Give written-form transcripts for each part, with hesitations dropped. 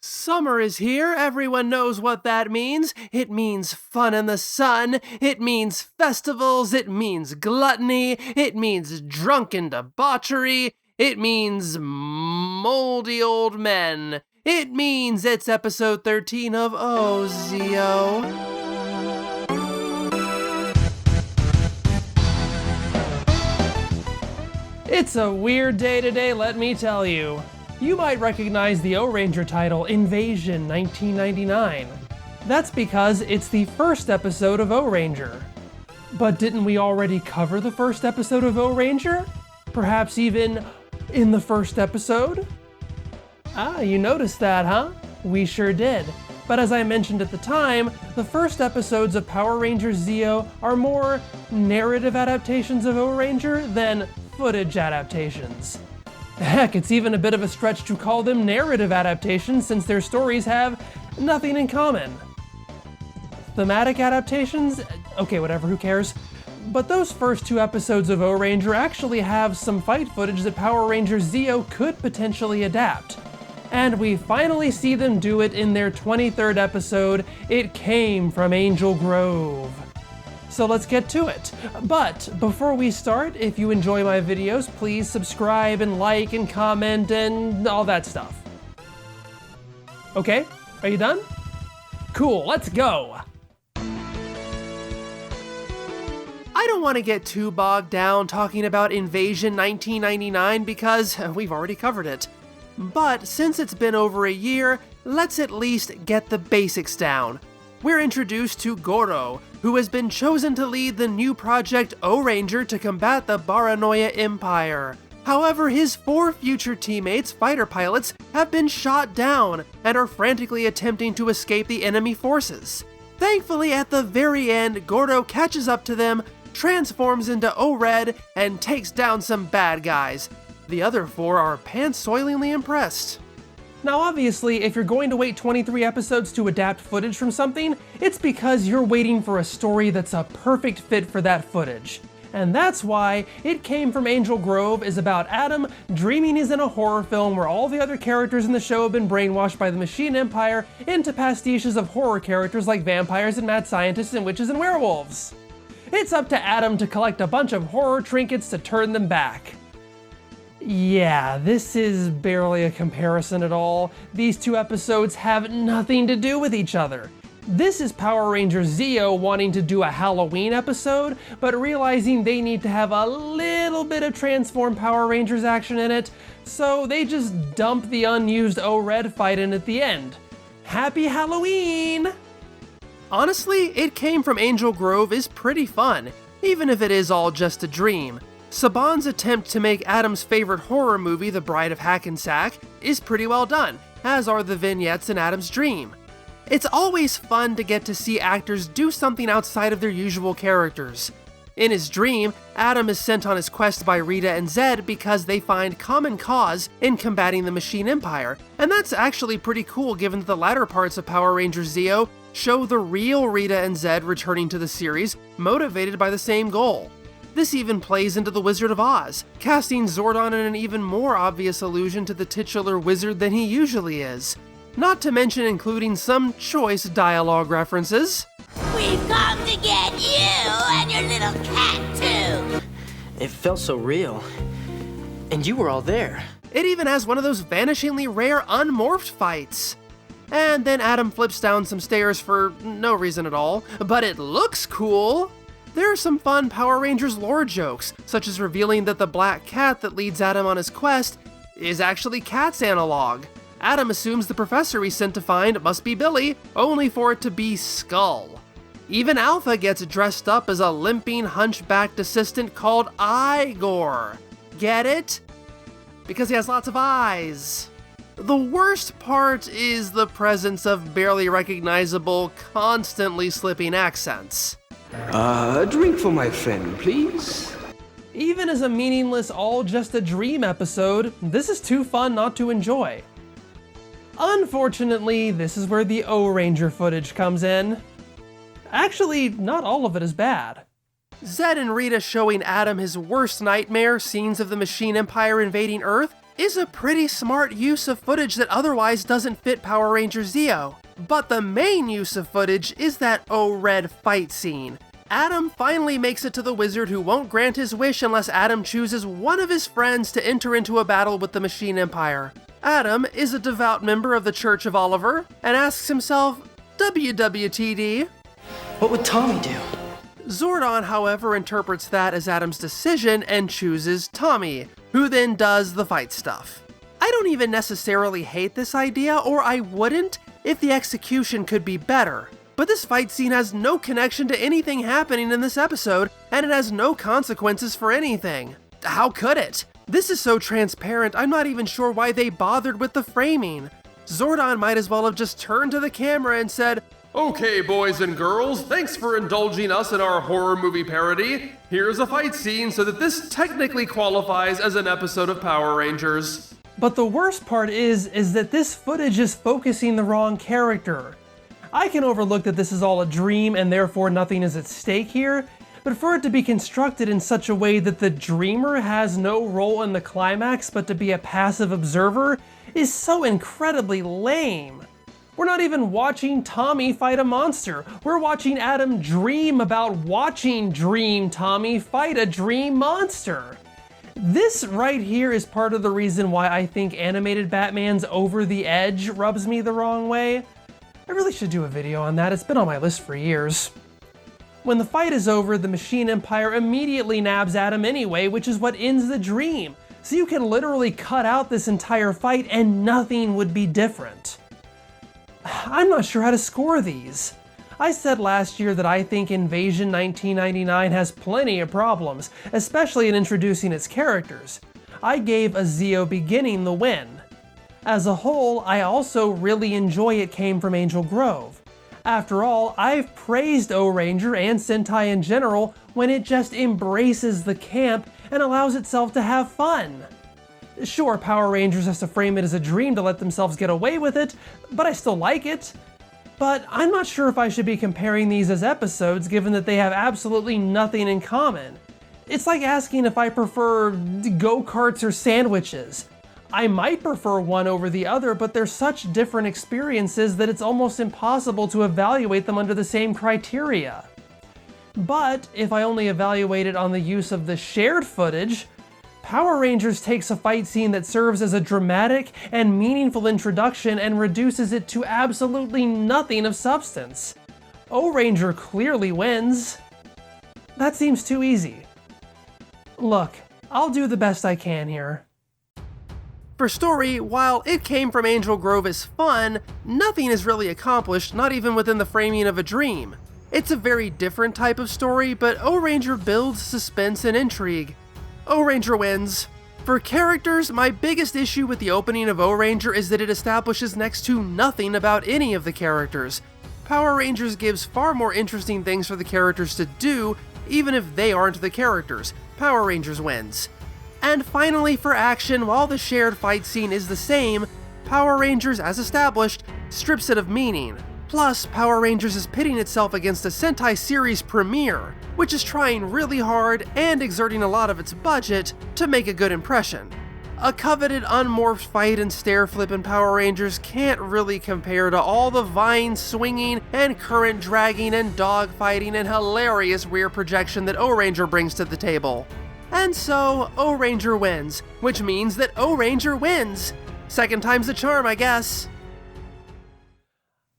Summer is here, everyone knows what that means. It means fun in the sun, it means festivals, it means gluttony, it means drunken debauchery, it means moldy old men. It means it's episode 13 of Oh, Zeo. It's a weird day today, let me tell you. You might recognize the Ohranger title, Invasion 1999. That's because it's the first episode of Ohranger. But didn't we already cover the first episode of Ohranger? Perhaps even in the first episode? You noticed that, huh? We sure did. But as I mentioned at the time, the first episodes of Power Rangers Zeo are more narrative adaptations of Ohranger than footage adaptations. Heck, it's even a bit of a stretch to call them narrative adaptations since their stories have nothing in common. Thematic adaptations? Okay, whatever, who cares? But those first two episodes of Ohranger actually have some fight footage that Power Rangers Zeo could potentially adapt. And we finally see them do it in their 23rd episode, It Came from Angel Grove. So let's get to it. But before we start, if you enjoy my videos, please subscribe and like and comment and all that stuff. Okay, are you done? Cool, let's go. I don't want to get too bogged down talking about Invasion 1999 because we've already covered it. But since it's been over a year, let's at least get the basics down. We're introduced to Goro, who has been chosen to lead the new project Ohranger to combat the Baranoia Empire. However, his 4 future teammates, fighter pilots, have been shot down and are frantically attempting to escape the enemy forces. Thankfully, at the very end, Goro catches up to them, transforms into O-Red, and takes down some bad guys. The other 4 are pants-soilingly impressed. Now obviously, if you're going to wait 23 episodes to adapt footage from something, it's because you're waiting for a story that's a perfect fit for that footage. And that's why It Came from Angel Grove is about Adam dreaming he's in a horror film where all the other characters in the show have been brainwashed by the Machine Empire into pastiches of horror characters like vampires and mad scientists and witches and werewolves. It's up to Adam to collect a bunch of horror trinkets to turn them back. Yeah, this is barely a comparison at all. These 2 episodes have nothing to do with each other. This is Power Rangers Zeo wanting to do a Halloween episode, but realizing they need to have a little bit of Transform Power Rangers action in it, so they just dump the unused O-Red fight in at the end. Happy Halloween! Honestly, It Came from Angel Grove is pretty fun, even if it is all just a dream. Saban's attempt to make Adam's favorite horror movie, The Bride of Hackensack, is pretty well done, as are the vignettes in Adam's dream. It's always fun to get to see actors do something outside of their usual characters. In his dream, Adam is sent on his quest by Rita and Zed because they find common cause in combating the Machine Empire, and that's actually pretty cool given that the latter parts of Power Rangers Zeo show the real Rita and Zed returning to the series, motivated by the same goal. This even plays into The Wizard of Oz, casting Zordon in an even more obvious allusion to the titular wizard than he usually is. Not to mention including some choice dialogue references. We've come to get you and your little cat too! It felt so real. And you were all there. It even has one of those vanishingly rare unmorphed fights. And then Adam flips down some stairs for no reason at all, but it looks cool! There are some fun Power Rangers lore jokes, such as revealing that the black cat that leads Adam on his quest is actually Cat's analog. Adam assumes the professor he's sent to find must be Billy, only for it to be Skull. Even Alpha gets dressed up as a limping, hunchbacked assistant called Igor. Get it? Because he has lots of eyes. The worst part is the presence of barely recognizable, constantly slipping accents. A drink for my friend, please. Even as a meaningless all just a dream episode, this is too fun not to enjoy. Unfortunately, this is where the Ohranger footage comes in. Actually, not all of it is bad. Zed and Rita showing Adam his worst nightmare, scenes of the Machine Empire invading Earth, is a pretty smart use of footage that otherwise doesn't fit Power Rangers Zeo. But the main use of footage is that O-Red fight scene. Adam finally makes it to the wizard who won't grant his wish unless Adam chooses one of his friends to enter into a battle with the Machine Empire. Adam is a devout member of the Church of Oliver and asks himself, WWTD? What would Tommy do? Zordon, however, interprets that as Adam's decision and chooses Tommy, who then does the fight stuff. I don't even necessarily hate this idea, or I wouldn't if the execution could be better. But this fight scene has no connection to anything happening in this episode, and it has no consequences for anything. How could it? This is so transparent, I'm not even sure why they bothered with the framing. Zordon might as well have just turned to the camera and said, "Okay, boys and girls, thanks for indulging us in our horror movie parody. Here's a fight scene so that this technically qualifies as an episode of Power Rangers." But the worst part is that this footage is focusing the wrong character. I can overlook that this is all a dream and therefore nothing is at stake here, but for it to be constructed in such a way that the dreamer has no role in the climax but to be a passive observer is so incredibly lame. We're not even watching Tommy fight a monster. We're watching Adam dream about watching Dream Tommy fight a dream monster. This right here is part of the reason why I think animated Batman's Over the Edge rubs me the wrong way. I really should do a video on that, it's been on my list for years. When the fight is over, the Machine Empire immediately nabs Adam anyway, which is what ends the dream. So you can literally cut out this entire fight and nothing would be different. I'm not sure how to score these. I said last year that I think Invasion 1999 has plenty of problems, especially in introducing its characters. I gave a Zeo beginning the win. As a whole, I also really enjoy It Came from Angel Grove. After all, I've praised Ohranger and Sentai in general when it just embraces the camp and allows itself to have fun. Sure, Power Rangers has to frame it as a dream to let themselves get away with it, but I still like it. But I'm not sure if I should be comparing these as episodes given that they have absolutely nothing in common. It's like asking if I prefer go-karts or sandwiches. I might prefer one over the other, but they're such different experiences that it's almost impossible to evaluate them under the same criteria. But if I only evaluate it on the use of the shared footage, Power Rangers takes a fight scene that serves as a dramatic and meaningful introduction and reduces it to absolutely nothing of substance. Ohranger clearly wins. That seems too easy. Look, I'll do the best I can here. For story, while It Came from Angel Grove is fun, nothing is really accomplished, not even within the framing of a dream. It's a very different type of story, but Ohranger builds suspense and intrigue. Ohranger wins. For characters, my biggest issue with the opening of Ohranger is that it establishes next to nothing about any of the characters. Power Rangers gives far more interesting things for the characters to do, even if they aren't the characters. Power Rangers wins. And finally, for action, while the shared fight scene is the same, Power Rangers, as established, strips it of meaning. Plus, Power Rangers is pitting itself against a Sentai series premiere, which is trying really hard and exerting a lot of its budget to make a good impression. A coveted unmorphed fight and stair flip in Power Rangers can't really compare to all the vine swinging and current dragging and dog fighting and hilarious rear projection that Ohranger brings to the table. And so, Ohranger wins, which means that Ohranger wins. Second time's the charm, I guess.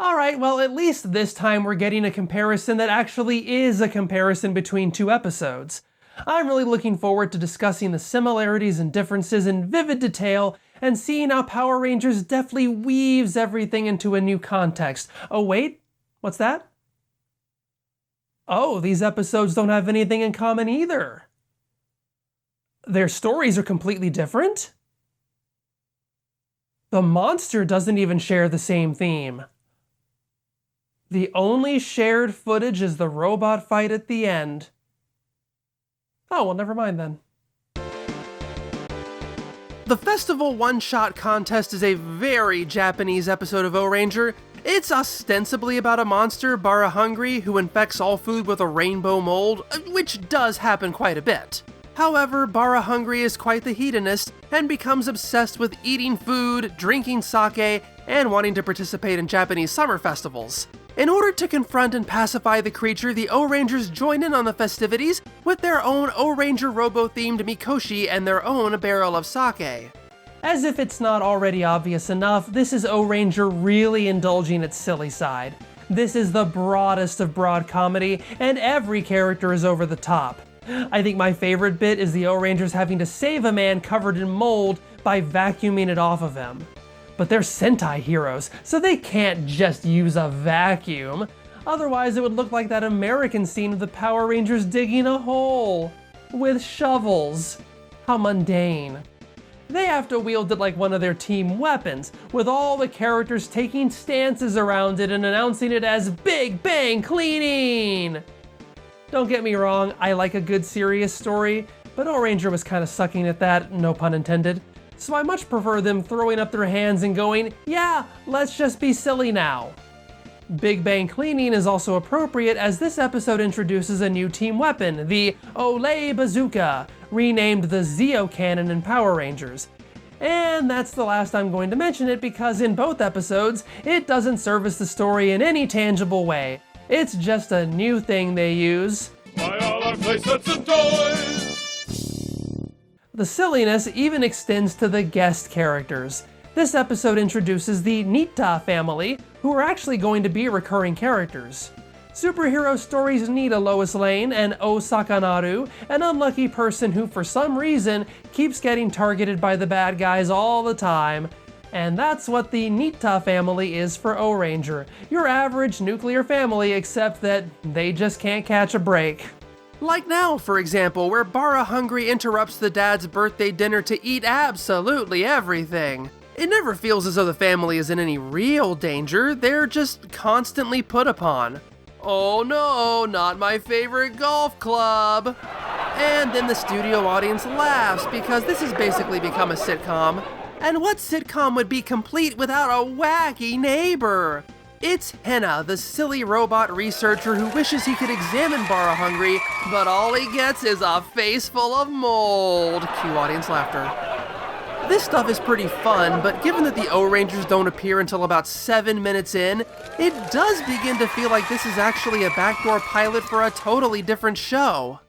Alright, well at least this time we're getting a comparison that actually is a comparison between two episodes. I'm really looking forward to discussing the similarities and differences in vivid detail and seeing how Power Rangers deftly weaves everything into a new context. Oh wait, what's that? Oh, these episodes don't have anything in common either. Their stories are completely different? The monster doesn't even share the same theme. The only shared footage is the robot fight at the end. Oh, well, never mind then. The Festival One-Shot Contest is a very Japanese episode of Ohranger. It's ostensibly about a monster, Barahungry, who infects all food with a rainbow mold, which does happen quite a bit. However, Barahungry is quite the hedonist and becomes obsessed with eating food, drinking sake, and wanting to participate in Japanese summer festivals. In order to confront and pacify the creature, the Ohrangers join in on the festivities with their own Ohranger Robo-themed Mikoshi and their own barrel of sake. As if it's not already obvious enough, this is Ohranger really indulging its silly side. This is the broadest of broad comedy, and every character is over the top. I think my favorite bit is the Ohrangers having to save a man covered in mold by vacuuming it off of him. But they're Sentai heroes, so they can't just use a vacuum. Otherwise it would look like that American scene of the Power Rangers digging a hole with shovels. How mundane. They have to wield it like one of their team weapons, with all the characters taking stances around it and announcing it as Big Bang Cleaning! Don't get me wrong, I like a good serious story, but Ohranger was kind of sucking at that, no pun intended. So I much prefer them throwing up their hands and going, yeah, let's just be silly now. Big Bang Cleaning is also appropriate as this episode introduces a new team weapon, the Olay Bazooka, renamed the Zeo Cannon in Power Rangers. And that's the last I'm going to mention it because in both episodes, it doesn't service the story in any tangible way. It's just a new thing they use. Buy all our play sets and toys! The silliness even extends to the guest characters. This episode introduces the Nita family, who are actually going to be recurring characters. Superhero stories need a Lois Lane and O Sakanaru, an unlucky person who for some reason keeps getting targeted by the bad guys all the time. And that's what the Nita family is for Ohranger. Your average nuclear family, except that they just can't catch a break. Like now, for example, where Barahungry interrupts the dad's birthday dinner to eat absolutely everything. It never feels as though the family is in any real danger, they're just constantly put upon. Oh no, not my favorite golf club! And then the studio audience laughs because this has basically become a sitcom. And what sitcom would be complete without a wacky neighbor? It's Henna, the silly robot researcher who wishes he could examine Barahungry, but all he gets is a face full of mold. Cue audience laughter. This stuff is pretty fun, but given that the Ohrangers don't appear until about 7 minutes in, it does begin to feel like this is actually a backdoor pilot for a totally different show.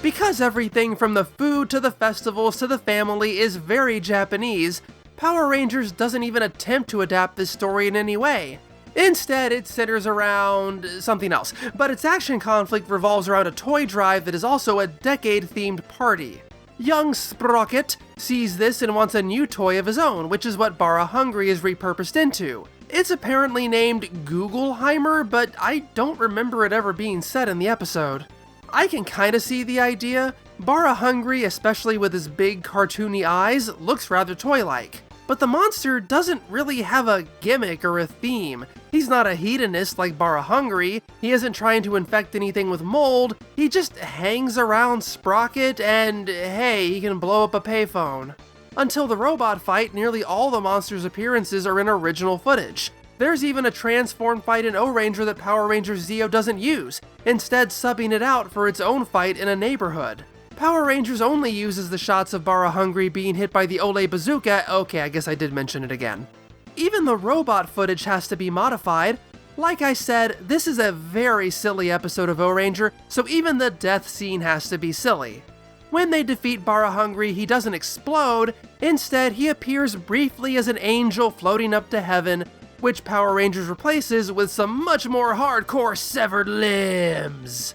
Because everything from the food to the festivals to the family is very Japanese, Power Rangers doesn't even attempt to adapt this story in any way. Instead, it centers around something else, but its action conflict revolves around a toy drive that is also a decade-themed party. Young Sprocket sees this and wants a new toy of his own, which is what Barahungry is repurposed into. It's apparently named Googleheimer, but I don't remember it ever being said in the episode. I can kinda see the idea. Barahungry, especially with his big cartoony eyes, looks rather toy-like. But the monster doesn't really have a gimmick or a theme. He's not a hedonist like Barahungry, he isn't trying to infect anything with mold, he just hangs around Sprocket and hey, he can blow up a payphone. Until the robot fight, nearly all the monster's appearances are in original footage. There's even a transform fight in Ohranger that Power Rangers Zeo doesn't use, instead subbing it out for its own fight in a neighborhood. Power Rangers only uses the shots of Barahungry being hit by the Olay Bazooka. Okay, I guess I did mention it again. Even the robot footage has to be modified. Like I said, this is a very silly episode of Ohranger, so even the death scene has to be silly. When they defeat Barahungry, he doesn't explode, instead he appears briefly as an angel floating up to heaven, which Power Rangers replaces with some much more hardcore severed limbs.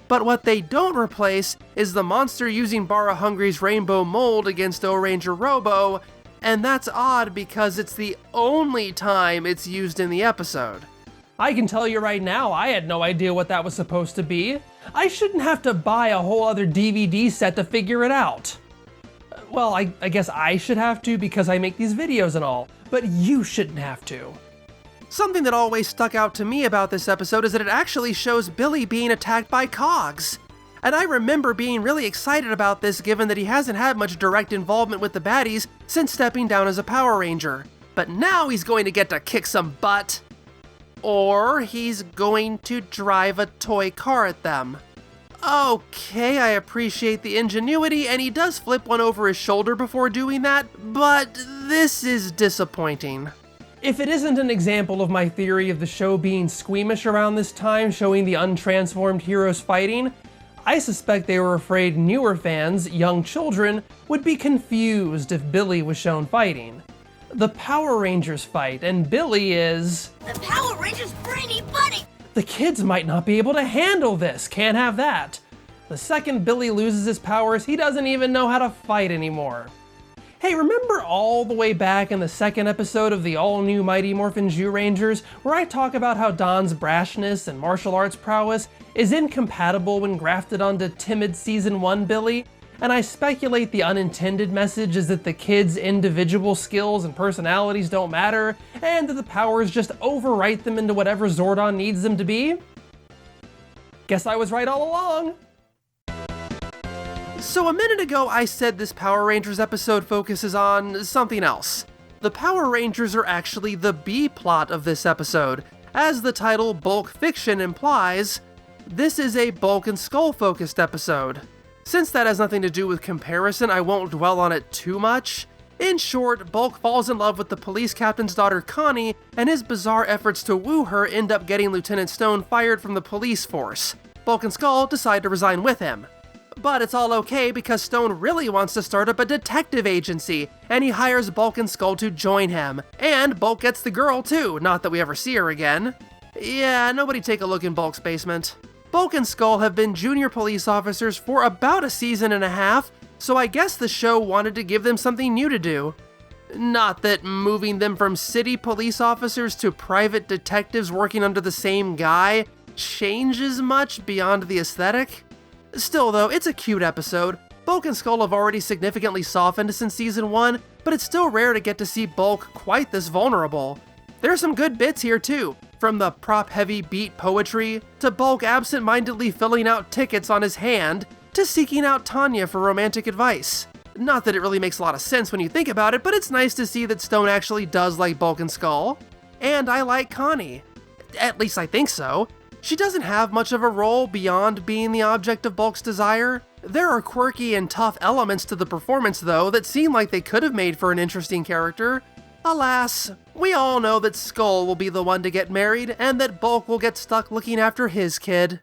But what they don't replace is the monster using Barahungry's rainbow mold against Ohranger Robo, and that's odd because it's the only time it's used in the episode. I can tell you right now, I had no idea what that was supposed to be. I shouldn't have to buy a whole other DVD set to figure it out. Well, I guess I should have to because I make these videos and all, but you shouldn't have to. Something that always stuck out to me about this episode is that it actually shows Billy being attacked by Cogs. And I remember being really excited about this given that he hasn't had much direct involvement with the baddies since stepping down as a Power Ranger. But now he's going to get to kick some butt. Or he's going to drive a toy car at them. Okay, I appreciate the ingenuity, and he does flip one over his shoulder before doing that, but this is disappointing. If it isn't an example of my theory of the show being squeamish around this time, showing the untransformed heroes fighting, I suspect they were afraid newer fans, young children, would be confused if Billy was shown fighting. The Power Rangers fight, and Billy is... The Power Rangers brainy buddy! The kids might not be able to handle this, can't have that. The second Billy loses his powers, he doesn't even know how to fight anymore. Hey, remember all the way back in the second episode of the all-new Mighty Morphin Zyurangers, where I talk about how Don's brashness and martial arts prowess is incompatible when grafted onto timid Season 1 Billy? And I speculate the unintended message is that the kids' individual skills and personalities don't matter, and that the powers just overwrite them into whatever Zordon needs them to be? Guess I was right all along. So a minute ago I said this Power Rangers episode focuses on something else. The Power Rangers are actually the B-plot of this episode. As the title Bulk Fiction implies, this is a Bulk and Skull focused episode. Since that has nothing to do with comparison, I won't dwell on it too much. In short, Bulk falls in love with the police captain's daughter Connie, and his bizarre efforts to woo her end up getting Lieutenant Stone fired from the police force. Bulk and Skull decide to resign with him. But it's all okay because Stone really wants to start up a detective agency, and he hires Bulk and Skull to join him. And Bulk gets the girl too, not that we ever see her again. Yeah, nobody take a look in Bulk's basement. Bulk and Skull have been junior police officers for about a season and a half, so I guess the show wanted to give them something new to do. Not that moving them from city police officers to private detectives working under the same guy changes much beyond the aesthetic. Still though, it's a cute episode. Bulk and Skull have already significantly softened since Season 1, but it's still rare to get to see Bulk quite this vulnerable. There's some good bits here too, from the prop-heavy beat poetry, to Bulk absent-mindedly filling out tickets on his hand, to seeking out Tanya for romantic advice. Not that it really makes a lot of sense when you think about it, but it's nice to see that Stone actually does like Bulk and Skull. And I like Connie. At least I think so. She doesn't have much of a role beyond being the object of Bulk's desire. There are quirky and tough elements to the performance though that seem like they could have made for an interesting character. Alas, we all know that Skull will be the one to get married and that Bulk will get stuck looking after his kid.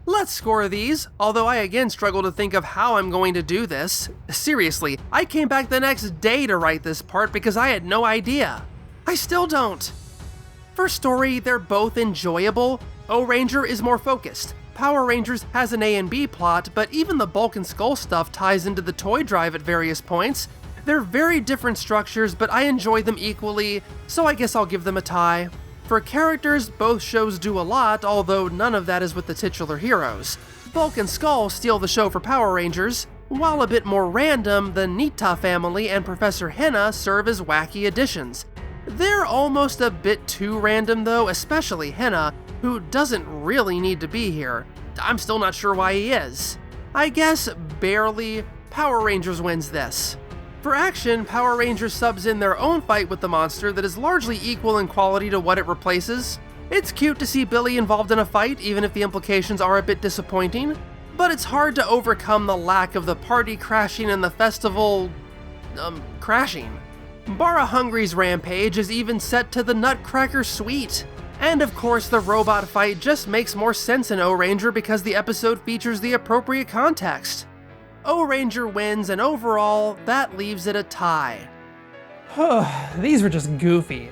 Let's score these, although I again struggle to think of how I'm going to do this. Seriously, I came back the next day to write this part because I had no idea. I still don't. For story, they're both enjoyable. Ohranger is more focused. Power Rangers has an A and B plot, but even the Bulk and Skull stuff ties into the toy drive at various points. They're very different structures, but I enjoy them equally, so I guess I'll give them a tie. For characters, both shows do a lot, although none of that is with the titular heroes. Bulk and Skull steal the show for Power Rangers. While a bit more random, the Nita family and Professor Henna serve as wacky additions. They're almost a bit too random though, especially Henna, who doesn't really need to be here. I'm still not sure why he is. I guess, barely, Power Rangers wins this. For action, Power Rangers subs in their own fight with the monster that is largely equal in quality to what it replaces. It's cute to see Billy involved in a fight, even if the implications are a bit disappointing, but it's hard to overcome the lack of the party crashing and the festival... crashing. Bara Hungry's rampage is even set to the Nutcracker Suite. And of course, the robot fight just makes more sense in Ohranger because the episode features the appropriate context. Ohranger wins, and overall, that leaves it a tie. These were just goofy.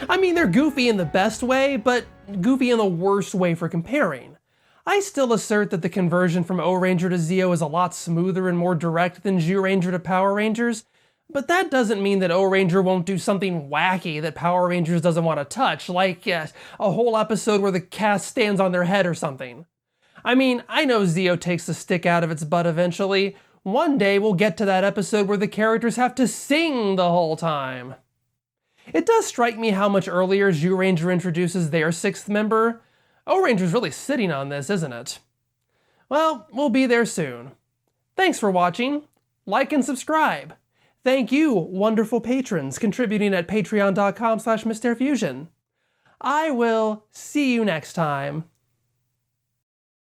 I mean, they're goofy in the best way, but goofy in the worst way for comparing. I still assert that the conversion from Ohranger to Zeo is a lot smoother and more direct than Zyuranger to Power Rangers, but that doesn't mean that Ohranger won't do something wacky that Power Rangers doesn't want to touch, like a whole episode where the cast stands on their head or something. I mean, I know Zeo takes the stick out of its butt eventually. One day we'll get to that episode where the characters have to sing the whole time. It does strike me how much earlier Zyuranger introduces their sixth member. Ohranger's really sitting on this, isn't it? Well, we'll be there soon. Thanks for watching. Like and subscribe. Thank you, wonderful patrons, contributing at patreon.com/MrFusion. I will see you next time.